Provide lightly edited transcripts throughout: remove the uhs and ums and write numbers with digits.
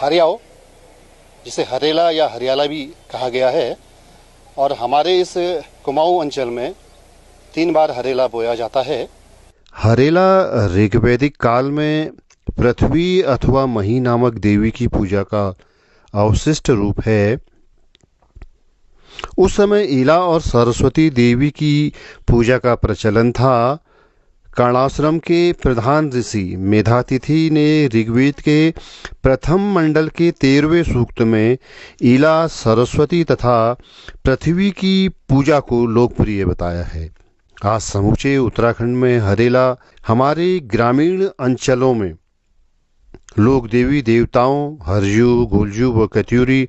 हरियाओ, जिसे हरेला या हरियाला भी कहा गया है। और हमारे इस कुमाऊं अंचल में 3 बार हरेला बोया जाता है। हरेला ऋग्वैदिक काल में पृथ्वी अथवा मही नामक देवी की पूजा का अवशिष्ट रूप है। उस समय ईला और सरस्वती देवी की पूजा का प्रचलन था। कर्णाश्रम के प्रधान ऋषि मेधातिथि ने ऋग्वेद के प्रथम मंडल के 13वें सूक्त में ईला, सरस्वती तथा पृथ्वी की पूजा को लोकप्रिय बताया है। आज समूचे उत्तराखंड में हरेला हमारे ग्रामीण अंचलों में लोग देवी देवताओं हरजू, गोलजू व कत्यूरी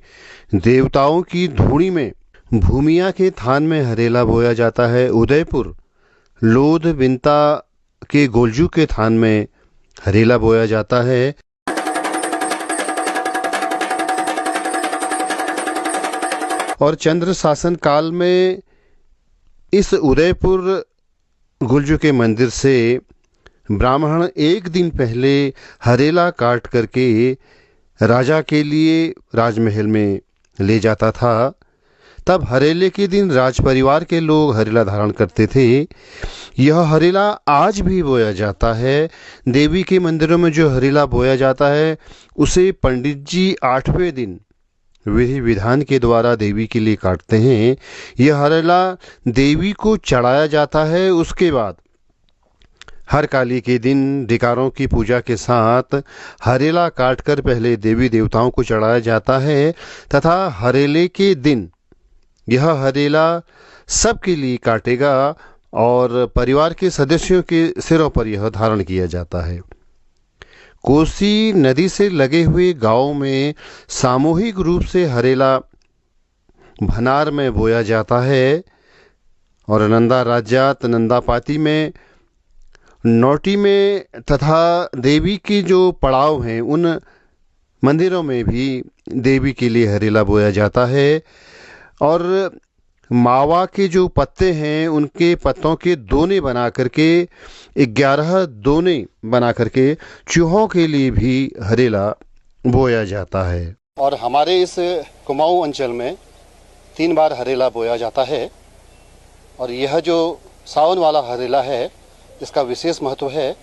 देवताओं की धूनी में भूमिया के थान में हरेला बोया जाता है। उदयपुर, लोध, बिंता के गोलजू के थान में हरेला बोया जाता है। और चंद्र शासन काल में इस उदयपुर गुलजू के मंदिर से ब्राह्मण एक दिन पहले हरेला काट करके राजा के लिए राजमहल में ले जाता था। तब हरेले के दिन राज परिवार के लोग हरेला धारण करते थे। यह हरेला आज भी बोया जाता है। देवी के मंदिरों में जो हरेला बोया जाता है उसे पंडित जी 8वें दिन विधि विधान के द्वारा देवी के लिए काटते हैं। यह हरेला देवी को चढ़ाया जाता है। उसके बाद हर काली के दिन डिकारों की पूजा के साथ हरेला काटकर पहले देवी देवताओं को चढ़ाया जाता है तथा हरेले के दिन यह हरेला सबके लिए काटेगा और परिवार के सदस्यों के सिरों पर यह धारण किया जाता है। कोसी नदी से लगे हुए गांवों में सामूहिक रूप से हरेला भनार में बोया जाता है। और नंदा राज्यात, नंदापाती में, नौटी में तथा देवी की जो पड़ाव हैं उन मंदिरों में भी देवी के लिए हरेला बोया जाता है। और मावा के जो पत्ते हैं उनके पत्तों के दोने बना करके 11 दोने बना करके चूहों के लिए भी हरेला बोया जाता है। और हमारे इस कुमाऊं अंचल में 3 बार हरेला बोया जाता है। और यह जो सावन वाला हरेला है इसका विशेष महत्व है।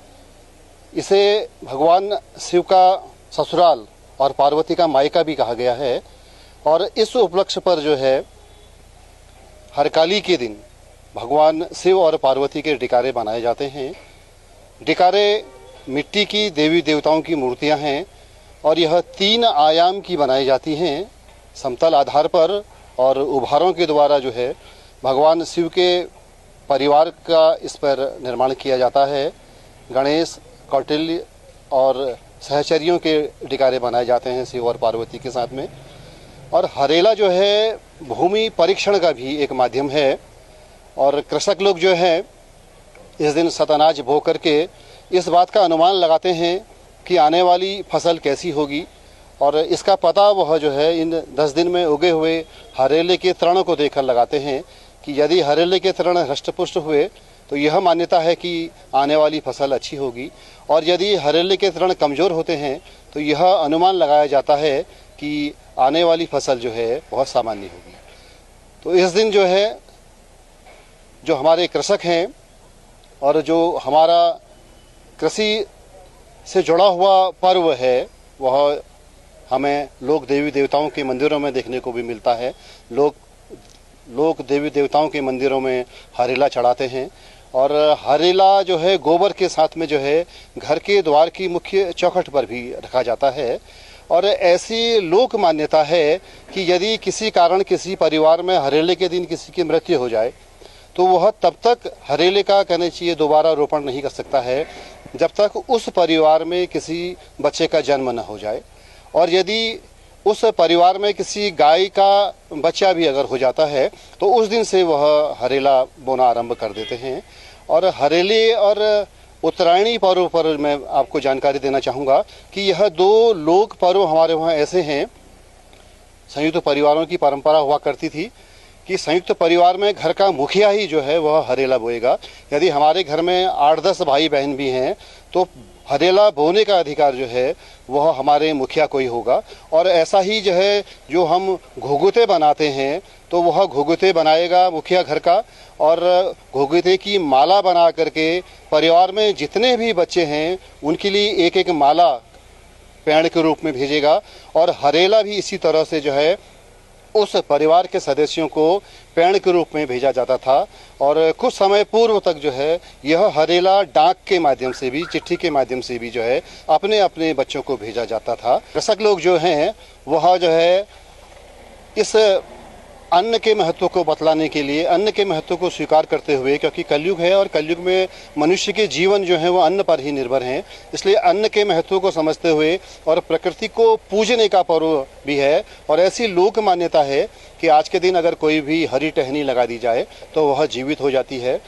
इसे भगवान शिव का ससुराल और पार्वती का मायका भी कहा गया है। और इस उपलक्ष्य पर जो है हरकाली के दिन भगवान शिव और पार्वती के डिकारे बनाए जाते हैं। डिकारे मिट्टी की देवी देवताओं की मूर्तियां हैं और यह 3 आयाम की बनाई जाती हैं समतल आधार पर। और उभारों के द्वारा जो है भगवान शिव के परिवार का इस पर निर्माण किया जाता है। गणेश, कौटिल्य और सहचरियों के डिकारे बनाए जाते हैं शिव और पार्वती के साथ में। और हरेला जो है भूमि परीक्षण का भी एक माध्यम है। और कृषक लोग जो है इस दिन सतअनाज बो करके इस बात का अनुमान लगाते हैं कि आने वाली फसल कैसी होगी। और इसका पता वह जो है इन 10 दिन में उगे हुए हरेले के तृण को देखकर लगाते हैं कि यदि हरेले के तृण हृष्ट-पुष्ट हुए तो यह मान्यता है कि आने वाली फसल अच्छी होगी। और यदि हरेले के तृण कमज़ोर होते हैं तो यह अनुमान लगाया जाता है कि आने वाली फसल जो है बहुत सामान्य होगी। तो इस दिन जो है जो हमारे कृषक हैं और जो हमारा कृषि से जुड़ा हुआ पर्व है वह हमें लोक देवी देवताओं के मंदिरों में देखने को भी मिलता है। लोग देवी देवताओं के मंदिरों में हरेला चढ़ाते हैं। और हरेला जो है गोबर के साथ में जो है घर के द्वार की मुख्य चौखट पर भी रखा जाता है। और ऐसी लोक मान्यता है कि यदि किसी कारण किसी परिवार में हरेले के दिन किसी की मृत्यु हो जाए तो वह तब तक हरेले का कहना चाहिए दोबारा रोपण नहीं कर सकता है जब तक उस परिवार में किसी बच्चे का जन्म न हो जाए। और यदि उस परिवार में किसी गाय का बच्चा भी अगर हो जाता है तो उस दिन से वह हरेला बोना आरंभ कर देते हैं। और हरेले और उत्तरायणी पर्व पर मैं आपको जानकारी देना चाहूँगा कि यह 2 लोक पर्व हमारे वहाँ ऐसे हैं। संयुक्त परिवारों की परंपरा हुआ करती थी कि संयुक्त परिवार में घर का मुखिया ही जो है वह हरेला बोएगा। यदि हमारे घर में 8-10 भाई बहन भी हैं तो हरेला बोने का अधिकार जो है वह हमारे मुखिया को ही होगा। और ऐसा ही जो है जो हम घुघुते बनाते हैं तो वह घुघुते बनाएगा मुखिया घर का, और घुघुते की माला बना करके परिवार में जितने भी बच्चे हैं उनके लिए एक एक माला पेड़ के रूप में भेजेगा। और हरेला भी इसी तरह से जो है उस परिवार के सदस्यों को पेड़ के रूप में भेजा जाता था। और कुछ समय पूर्व तक जो है यह हरेला डाक के माध्यम से भी, चिट्ठी के माध्यम से भी जो है अपने अपने बच्चों को भेजा जाता था। कृषक लोग जो हैं वह जो है इस अन्न के महत्व को बतलाने के लिए, अन्न के महत्व को स्वीकार करते हुए, क्योंकि कलयुग है और कलयुग में मनुष्य के जीवन जो है वो अन्न पर ही निर्भर हैं, इसलिए अन्न के महत्व को समझते हुए और प्रकृति को पूजने का पर्व भी है। और ऐसी लोक मान्यता है कि आज के दिन अगर कोई भी हरी टहनी लगा दी जाए तो वह जीवित हो जाती है,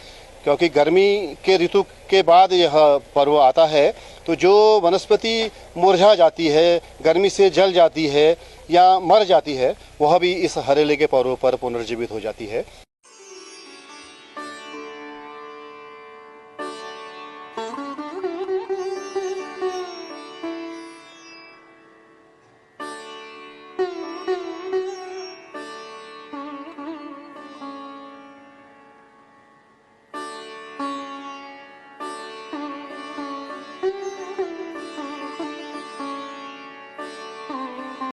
क्योंकि गर्मी के ऋतु के बाद यह पर्व आता है। तो जो वनस्पति मुरझा जाती है, गर्मी से जल जाती है या मर जाती है, वह भी इस हरेले के पर्व पर पुनर्जीवित हो जाती है।